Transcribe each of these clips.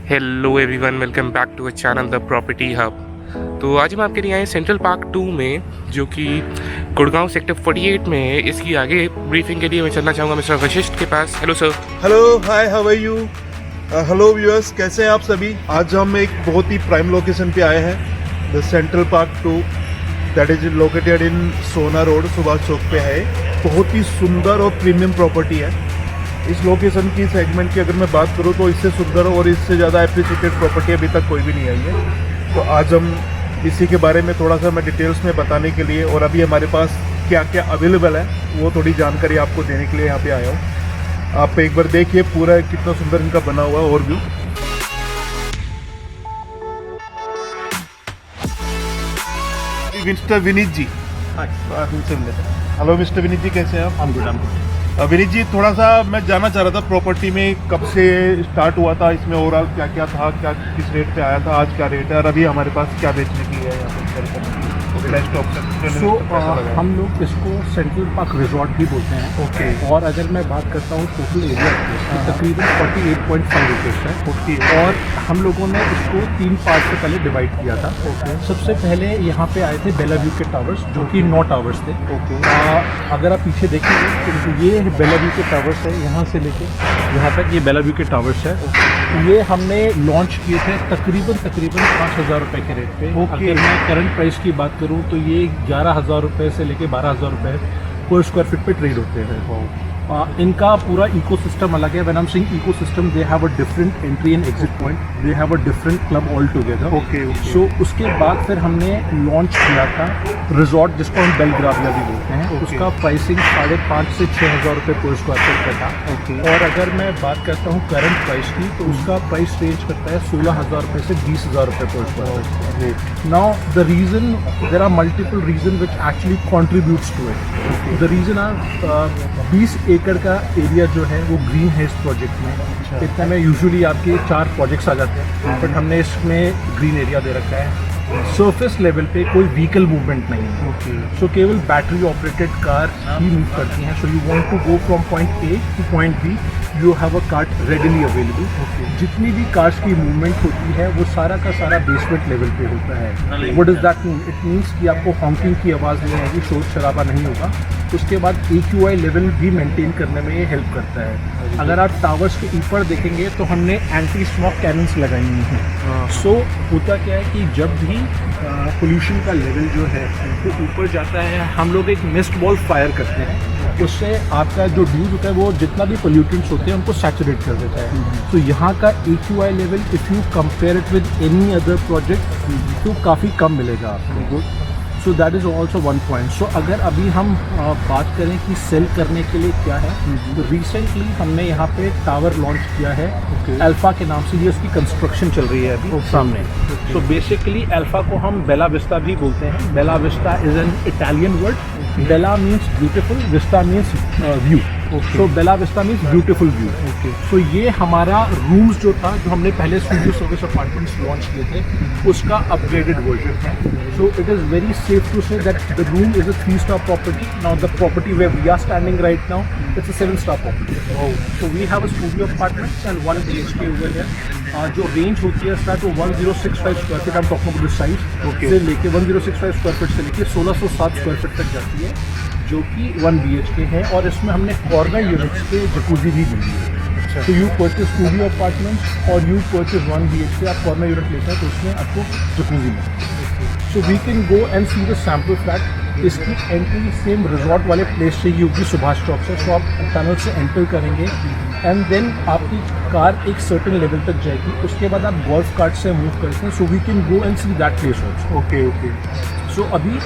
Hello everyone, welcome back to a channel the property hub. तो आज हम आपके लिए आए सेंट्रल पार्क 2 में, जो कि गुड़गांव सेक्टर 48 में है। इसकी आगे ब्रीफिंग के लिए मैं चलना चाहूँगा मिस्टर वशिष्ठ के पास। Hello sir. Hello, hi, how are you? Hello viewers, कैसे हैं आप सभी? आज हम एक बहुत ही प्राइम लोकेशन पे आए हैं, the central park 2, that is located in सोना रोड, सुभाष चौक पे है। बहुत ही सुंदर और प्रीमियम प्रॉपर्टी है। इस लोकेशन की सेगमेंट की अगर मैं बात करूँ तो इससे सुंदर और इससे ज़्यादा एप्रिसिएटेड प्रॉपर्टी अभी तक कोई भी नहीं आई है। तो आज हम इसी के बारे में थोड़ा सा मैं डिटेल्स में बताने के लिए, और अभी हमारे पास क्या क्या अवेलेबल है वो थोड़ी जानकारी आपको देने के लिए यहाँ पे आया हूँ। आप एक बार देखिए पूरा कितना सुंदर इनका बना हुआ है ओवरव्यू। मिस्टर विनीत जी, हेलो मिस्टर विनीत जी, कैसे हैं आप? विनीत जी, थोड़ा सा मैं जानना चाह रहा था प्रॉपर्टी में कब से स्टार्ट हुआ था, इसमें ओवरऑल क्या क्या था, क्या किस रेट पे आया था, आज क्या रेट है, और अभी हमारे पास क्या बेचने की है यहाँ पे? Best option. हम लोग इसको सेंट्रल पार्क रिजॉर्ट भी बोलते हैं। ओके। और अगर मैं बात करता हूँ टोटल एरिया की, तकरीबन 48.5 एकर्स है। ओके। और हम लोगों ने इसको 3 पार्ट से पहले डिवाइड किया था। सबसे पहले यहाँ पे आए थे बेलाव्यू के टावर्स, जो कि 9 टावर्स थे। अगर आप पीछे देखेंगे तो ये बेलाव्यू के टावर्स है, यहाँ से लेके यहाँ तक ये बेलाव्यू के टावर्स है। ये हमने लॉन्च किए थे तकरीबन 5,000 रुपये के रेट पे। अगर मैं करंट प्राइस की बात करूँ तो ये 11,000 रुपये से लेके 12,000 रुपये पर स्क्वायर फीट पे ट्रेड होते हैं। इनका पूरा इकोसिस्टम अलग है। When I am saying ecosystem, they have a different entry and exit point, they have a different club all together. Okay. So उसके बाद फिर हमने लॉन्च किया था रिजॉर्ट, जिसको हम बेलग्राविया भी बोलते हैं। उसका प्राइसिंग 5,500 से 6,000 रुपये पर स्क्वायर फीट का था। और अगर मैं बात करता हूँ करंट प्राइस की, तो उसका प्राइस रेंज करता है 16,000 रुपये से 20,000 रुपये पर square feet. Now the reason, there are multiple reason which actually contributes to it. The reason are 20 एकड़ का एरिया जो है वो ग्रीन है इस प्रोजेक्ट में। इतने में यूजुअली आपके 4 प्रोजेक्ट्स आ जाते हैं, बट हमने इसमें ग्रीन एरिया दे रखा है। सरफेस लेवल पे कोई व्हीकल मूवमेंट नहीं है। सो केवल बैटरी ऑपरेटेड कार ही मूव करती हैं। So you want to go from point A to point B, you have a cart readily available. जितनी भी कार्स की मूवमेंट होती है वो सारा का सारा बेसमेंट लेवल पे होता है। What does that mean? It means कि आपको हॉकिंग की आवाज़ नहीं आएगी, शोर शराबा नहीं होगा। उसके बाद AQI लेवल भी मेंटेन करने में ये हेल्प करता है। अगर आप टावर्स के ऊपर देखेंगे तो हमने एंटी स्मोक कैनन्स लगाई हुई हैं। सो होता क्या है कि जब भी पोल्यूशन का लेवल जो है वो ऊपर जाता है, हम लोग एक मिस्ट बॉल फायर करते हैं। उससे आपका जो ड्यूज होता है वो जितना भी पोल्यूटेंट्स होते हैं उनको सैचुरेट कर देता है। तो यहाँ का AQI level, if you compare it with any other project, तो काफ़ी कम मिलेगा आपको। So that is also one point. So अगर अभी हम बात करें कि सेल करने के लिए क्या है, तो रिसेंटली हमने यहाँ पे टावर लॉन्च किया है अल्फा के नाम से। ये उसकी कंस्ट्रक्शन चल रही है अभी सामने। सो बेसिकली अल्फा को हम बेलाविस्टा भी बोलते हैं। Bellavista is an Italian word. Bella means beautiful, vista means view. So Bellavista means beautiful view. So ये हमारा रूम्स जो था, जो हमने पहले स्टूडियो सर्विस अपार्टमेंट्स लॉन्च किए थे, उसका अपग्रेडेड वर्जन है। So it is very safe to say that the room is a 3-star property. Now the property where we are standing right now, it's a 7-star property. So we have a studio apartments and 1 BHK over here. जो range होती है start तो 1065 square feet, I am talking about the size, से लेके 1065 square feet से लेके 1607 square feet तक जाती है, जो कि 1 BHK है। और इसमें हमने कॉर्नर यूनिट्स के जकूजी भी दी है। तो यू परचेज स्टूडियो अपार्टमेंट्स और यू परचेज 1 BHK, आप कॉर्नर यूनिट लेते हैं तो उसमें आपको जकूजी मिलता है। So we can go and see the sample flat. इसकी एंट्री सेम रिजॉर्ट वाले प्लेस से ही होगी, सुभाष चौक से। सो आप टनल से एंटर करेंगे एंड देन आपकी कार एक सर्टेन लेवल तक जाएगी। उसके बाद आप गोल्फ कार्ट से मूव करते हैं। So we can go and see that place also. Okay. So अभी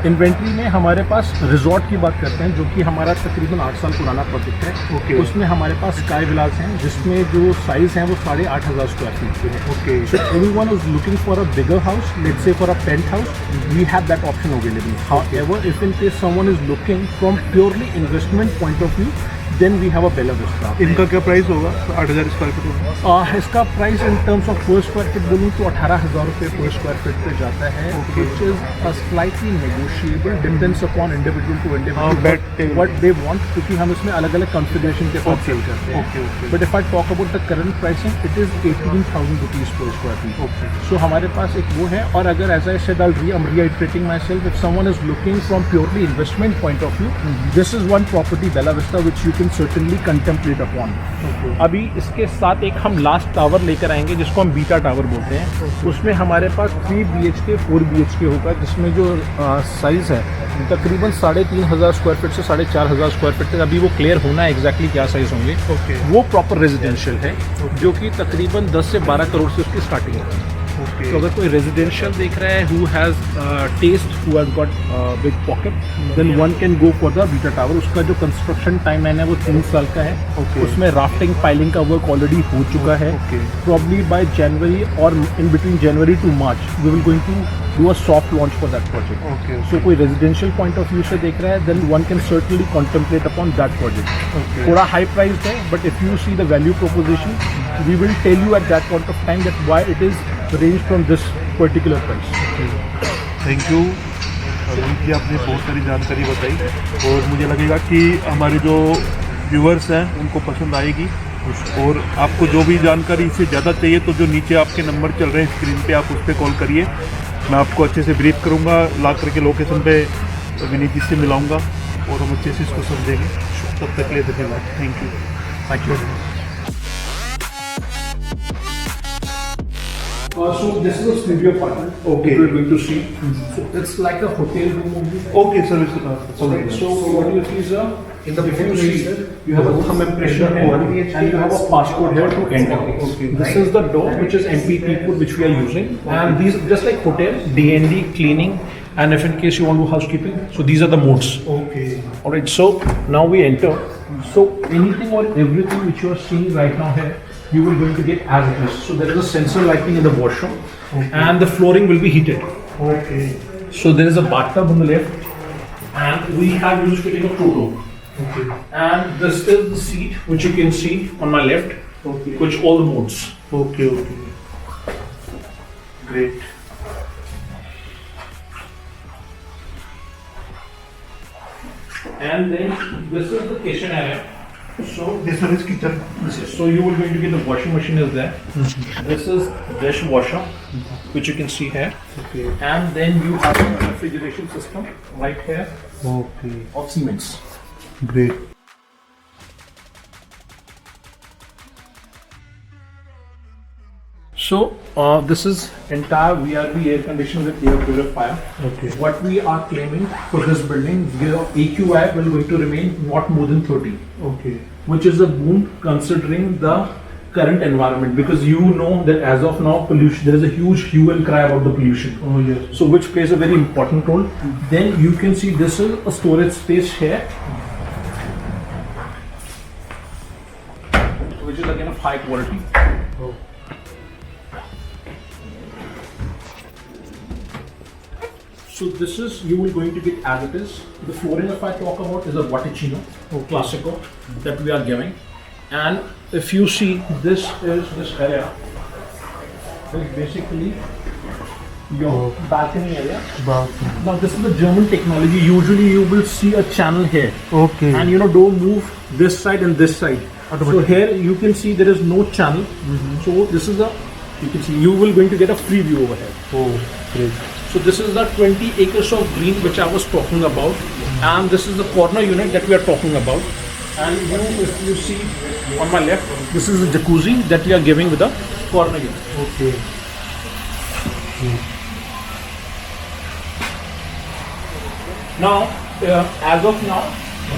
इन्वेंट्री में हमारे पास रिजॉर्ट की बात करते हैं, जो कि हमारा तकरीबन 8 साल पुराना प्रोजेक्ट है। उसमें हमारे पास स्काई विलास हैं, जिसमें जो साइज़ हैं वो 8,500 स्क्वायर फीट के हैं। So everyone is looking for a bigger house, let's say for a penthouse, we have that option available. However, if in case someone is looking from purely investment point of view, Then we have a bellavista. इनका क्या price होगा? 8,000 square feet होगा। इसका price in terms of पर square feet बोलूँ तो 18,000 रुपये पर स्क्वायर फीट पे जाता है, which is slightly negotiable, depends upon individual to individual what they want, क्योंकि हम इसमें अलग अलग कॉन्फ़िगरेशन के साथ सेल करते हैं। But if I talk about the current pricing, it is 18,000 rupees per square feet. So हमारे पास एक वो है, और अगर as I said I am reiterating my self, if someone is looking from purely investment point of view, this is one property Bellavista which you can certainly contemplate upon. अभी इसके साथ एक हम लास्ट टावर लेकर आएंगे जिसको हम beta tower बोलते हैं। उसमें हमारे पास 3 BHK 4 BHK होगा, जिसमें जो साइज़ है तकरीबन 3,500 स्क्वायर फीट से 4,500 स्क्वायर फीट तक। अभी वो क्लियर होना है एग्जैक्टली क्या साइज़ होंगे। वो प्रॉपर रेजिडेंशियल है, जो कि तकरीबन 10 से 12 करोड़ से उसकी स्टार्टिंग है। तो अगर कोई रेजिडेंशियल देख रहा है who has taste, who has got big pocket, then one can go for the beta tower. उसका जो कंस्ट्रक्शन टाइमलाइन है वो 3 साल का है। उसमें राफ्टिंग पाइलिंग का वर्क ऑलरेडी हो चुका है। प्रॉब्ली बाय जनवरी और in between January to March we will going to do a soft launch for that project. So कोई रेजिडेंशियल पॉइंट ऑफ व्यू से देख रहा है, then one can certainly contemplate upon that project. थोड़ा high price है, but if you see the value proposition, we will tell you at that point of time that why it is range from this particular price. Thank you Rohit ji, आपने बहुत सारी जानकारी बताई और मुझे लगेगा कि हमारे जो व्यूअर्स हैं उनको पसंद आएगी। और आपको जो भी जानकारी इससे ज़्यादा चाहिए तो जो नीचे आपके नंबर चल रहे हैं स्क्रीन पे, आप उस पर कॉल करिए। मैं आपको अच्छे से ब्रीफ करूँगा, ला करके लोकेशन पे विनीत जी से मिलाऊँगा और हम अच्छे से इसको समझेंगे। तब तक के लिए धन्यवाद। Thank you. Thank you. So this is a studio apartment. Okay. We're going to see. So it's like a hotel room only. Okay sir, So what you see, sir? In the if you see, you have a thumb impression here, and you have a passcode here to enter. Okay. This is the door, which is MPP code, which we are using, and these just like hotel, DND, cleaning, and if in case you want to do housekeeping, so these are the modes. Okay All right. So now we enter. So anything or everything which you are seeing right now here, you will going to get as it is. So there is a sensor lighting in the washroom, and the flooring will be heated. Okay So there is a bathtub on the left, and we have used fitting of Toto. Okay And this is the seat which you can see on my left, okay which all the modes. Okay okay great. And then this is the kitchen area. So this one is kitchen. so you will going to get the washing machine is there. This is dishwasher, which you can see here. Okay And then you have a refrigeration system right here okay of Siemens. Great. So this is entire VRV air conditioned with air purifier. Okay. What we are claiming for this building, your AQI will going to remain not more than 30, okay which is a boon considering the current environment, because you know that as of now pollution, there is a huge hue and cry about the pollution. Oh yes So which plays a very important role. Then you can see this is a storage space here, which is again of high quality. So this is you will going to get as it is. The flooring, if I talk about, is a Vaticino Classico that we are giving. And if you see, this is this area is basically your balcony area. Now this is the German technology. Usually you will see a channel here, okay and don't move this side and this side. So here you can see there is no channel. So this is you can see you will going to get a free view over here. Oh great. So this is the 20 acres of green which I was talking about, and this is the corner unit that we are talking about. And if you see on my left, this is the jacuzzi that we are giving with the corner unit. Okay Now, as of now,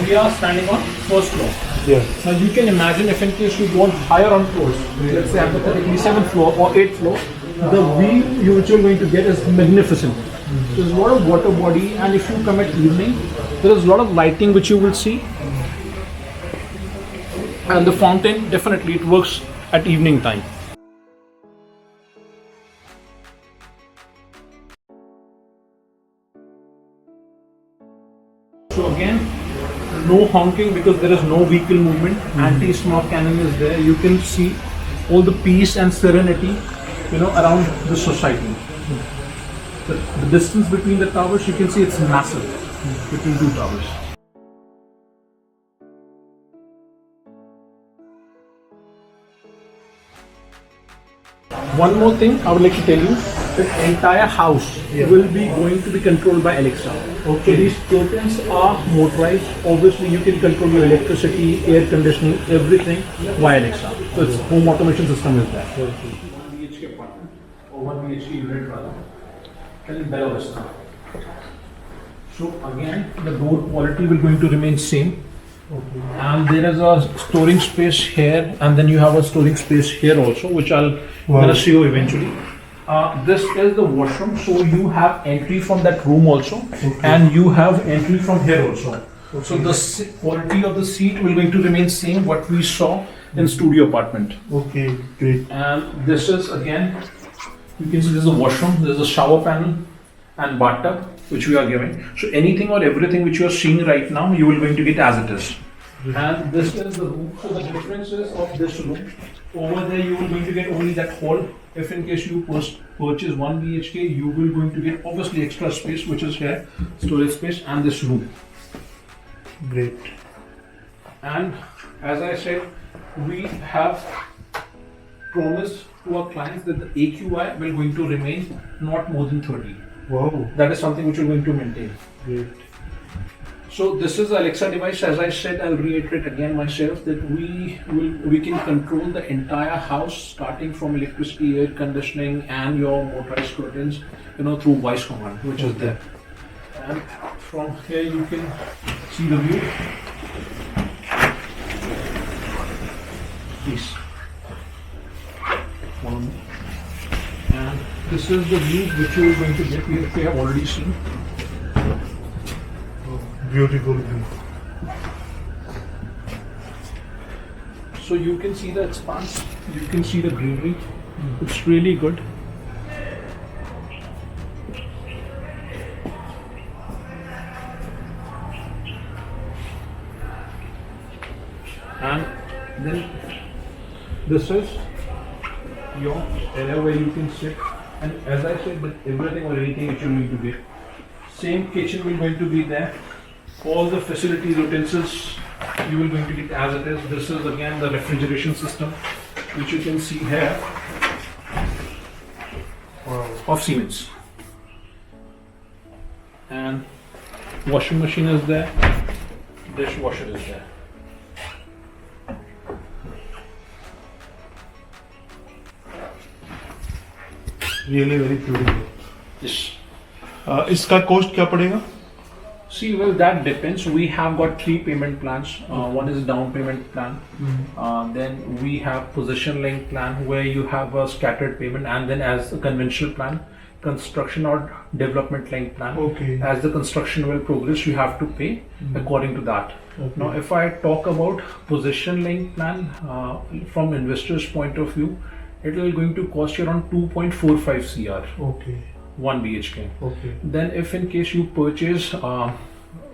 we are standing on first floor. Yes Now you can imagine if in case you go on higher on floors, let's say hypothetically 7th floor or 8th floor, the view which you're going to get is magnificent. There's a lot of water body, and if you come at evening, there is a lot of lighting which you will see. And the fountain, definitely it works at evening time. So again, no honking because there is no vehicle movement. Anti-smoke cannon is there. You can see all the peace and serenity, around the society. The distance between the towers, you can see it's massive between two towers. One more thing I would like to tell you, the entire house will be going to be controlled by Alexa. Okay. So these curtains are motorized. Obviously you can control your electricity, air conditioning, everything via Alexa. So it's home automation system is there. 1 BHK apartment or 1 BHK unit rather. And bellavista. So again the door quality will going to remain same. Okay. And there is a storing space here, and then you have a storing space here also, which I'll gonna show you eventually. This is the washroom, so you have entry from that room also, and you have entry from here also. So the quality of the seat will going to remain same what we saw in studio apartment. Okay, great. And this is again, you can see this is a washroom. There is a shower panel and bathtub which we are giving. So anything or everything which you are seeing right now, you will going to get as it is. And this is the room. So the differences of this room, over there you will going to get only that hall. If in case you purchase 1 BHK, you will going to get obviously extra space which is here, storage space, and this room. Great. And as I said, we have promised to our clients that the AQI will going to remain not more than 30. Wow. That is something which we're going to maintain. Great. So this is the Alexa device. As I said, I'll reiterate again myself that we can control the entire house starting from electricity, air conditioning, and your motorized curtains, through voice command, which is there. And from here you can see the view. Please follow me. And this is the view which you are going to get. We have already seen. Beautiful view. So you can see the expanse, you can see the greenery. It's really good. And then this is your area where you can sit. And as I said, that everything or anything which you need to get. Same kitchen will going to be there. All the facilities, utensils, you will going to get as it is. This is again the refrigeration system, which you can see here, of Siemens. And washing machine is there, dishwasher is there. Really very beautiful. Yes. इसका cost क्या पड़ेगा? See, well, that depends. We have got 3 payment plans. One is down payment plan. Then we have possession link plan where you have a scattered payment, and then as a conventional plan, construction or development link plan. Okay. As the construction will progress, you have to pay according to that. Okay. Now, if I talk about possession link plan from investor's point of view, it will going to cost you around 2.45 CR. Okay. 1 BHK. Okay. Then if in case you purchase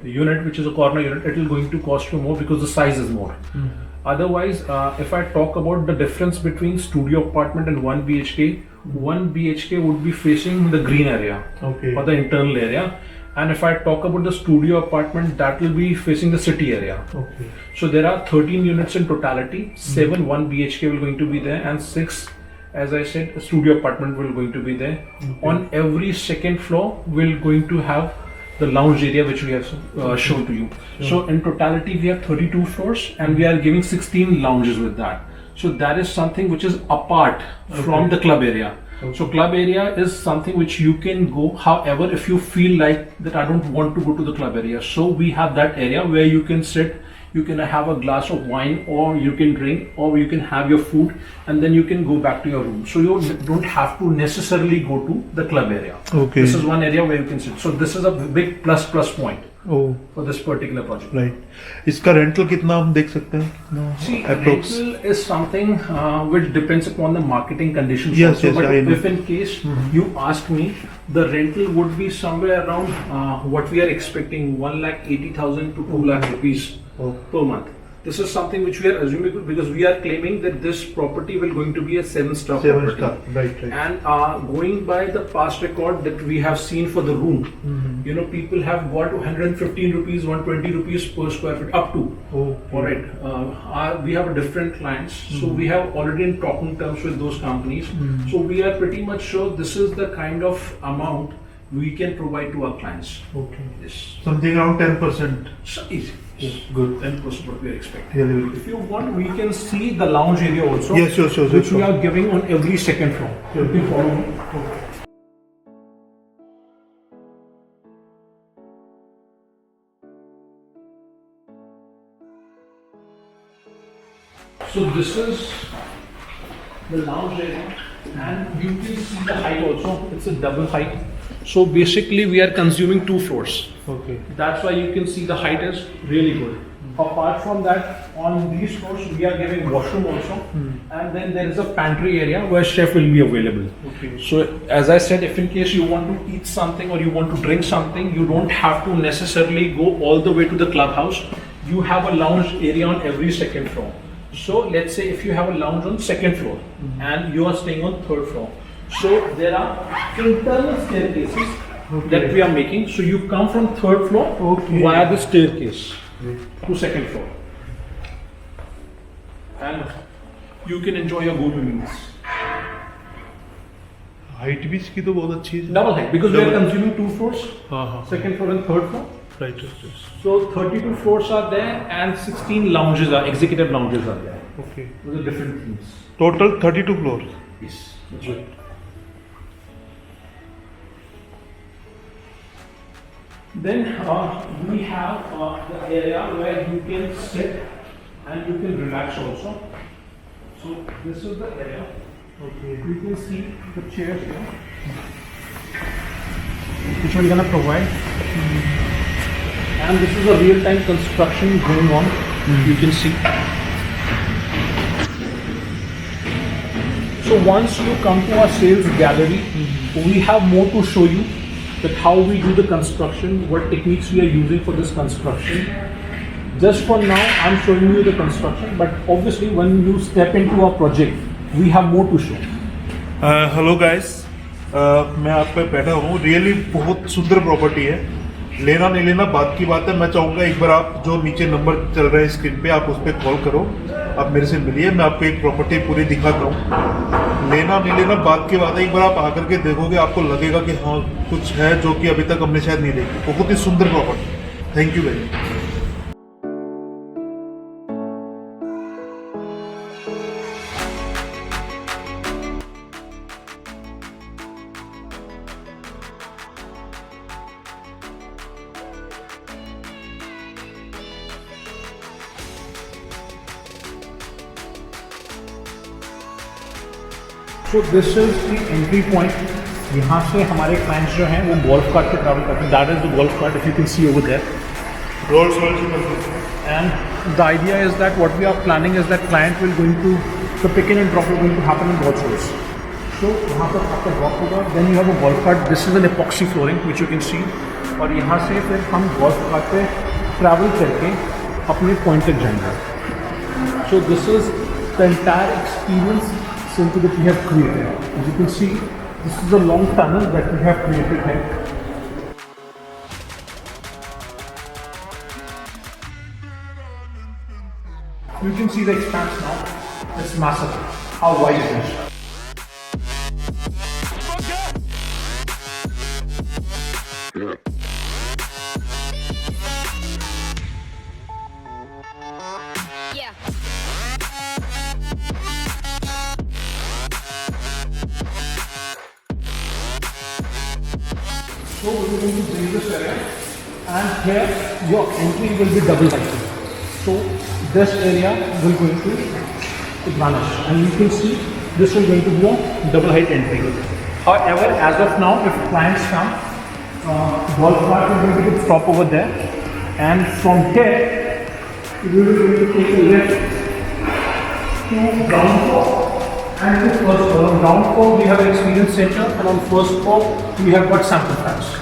unit which is a corner unit, it will going to cost you more because the size is more. Otherwise, if I talk about the difference between studio apartment and 1 BHK, 1 BHK would be facing the green area, okay, or the internal area, and if I talk about the studio apartment, that will be facing the city area. Okay. So there are 13 units in totality. 7 1 BHK will going to be there, and 6, as I said, a studio apartment will going to be there. Okay. On every second floor will going to have the lounge area which we have shown to you. Sure. So in totality we have 32 floors and we are giving 16 lounges with that. So that is something which is apart from the club area. Okay. So club area is something which you can go. However, if you feel like that I don't want to go to the club area, so we have that area where you can sit, you can have a glass of wine, or you can drink, or you can have your food, and then you can go back to your room. So you don't have to necessarily go to the club area. Okay. This is one area where you can sit. So this is a big plus point. Oh for this particular project. Right इसका rental कितना हम देख सकते हैं कितना See, approx? rental is something which depends upon the marketing conditions Yes, also. yes, But I know. if in case you ask me, the rental would be somewhere around what we are expecting, 1,80,000 to 2 lakh rupees Oh. per month. This is something which we are assuming because we are claiming that this property will going to be a 7-star seven property. Star right right And going by the past record that we have seen for the room, you know, people have got 115 rupees, 120 rupees per square feet up to. All right. We have different clients, so we have already in talking terms with those companies. So we are pretty much sure this is the kind of amount we can provide to our clients. Okay Yes. Something around 10% So easy. Good 10% what we are expecting. Really If you want, we can see the lounge area also. Yes, sure, Which we sure. are giving on every second floor. You can follow me. So this is the lounge area, and you can see the height also. It's a double height. So basically, we are consuming 2 floors. Okay That's why you can see the height is really good. Apart from that, on these floors we are giving washroom also, and then there is a pantry area where chef will be available. Okay. So as I said, if in case you want to eat something or you want to drink something, you don't have to necessarily go all the way to the clubhouse. You have a lounge area on every second floor. So let's say if you have a lounge on second floor and you are staying on third floor. So there are internal staircases that we are making. So you come from third floor via the staircase to second floor, and you can enjoy your gourmet meals. Height भी इसकी तो बहुत अच्छी है Double height because we are consuming 2 floors, हाँ हाँ second floor and third floor. Right right So 32 floors are there and 16 lounges are executive lounges are there okay with the different themes. Total 32 floor Yes. That's right. Then we have the area where you can sit and you can relax also. So this is the area. Okay You can see the chairs here, which we're gonna provide. And this is a real-time construction going on. You can see. So once you come to our sales gallery, we have more to show you. That how we do the construction, what techniques we are using for this construction. Just for now, I'm showing you the construction, but obviously when you step into our project, we have more to show. Hello guys मैं आप पे बैठा हूँ really बहुत सुंदर property है लेना नहीं लेना बात की बात है मैं चाहूँगा एक बार आप जो नीचे नंबर चल रहा है स्क्रीन पे आप उस पर कॉल करो आप मेरे से मिलिए मैं आपको एक प्रॉपर्टी पूरी दिखाता हूँ लेना नहीं लेना बात की बात है एक बार आप आकर के देखोगे आपको लगेगा कि हाँ कुछ है जो कि अभी तक हमने शायद नहीं देखी बहुत ही सुंदर property thank you very much So this is the entry point. यहाँ से हमारे clients जो हैं वो golf cart पे travel करते हैं. That is the golf cart if you can see over there. Rolls Royce And the idea is that what we are planning is that client will going to the pick in and drop is going to happen in golf course. So यहाँ पर आपका drop होगा. Then you have a golf cart. This is an epoxy flooring which you can see. और यहाँ से फिर हम golf cart पे travel करके अपने point तक जाएंगे. So this is the entire experience center that we have created. As you can see, this is a long tunnel that we have created here. You can see the expanse now. It's massive. How wide it is. Yeah. So we are going to bring this area, and here your entry will be double height. So this area will going to vanish, and you can see this is going to be a double height entry. However, as of now, if clients come, golf cart is going to stop over there, and from here we will going to take a left to ground floor and to first floor. On ground floor we have an experience center, and on first floor we have got sample packs.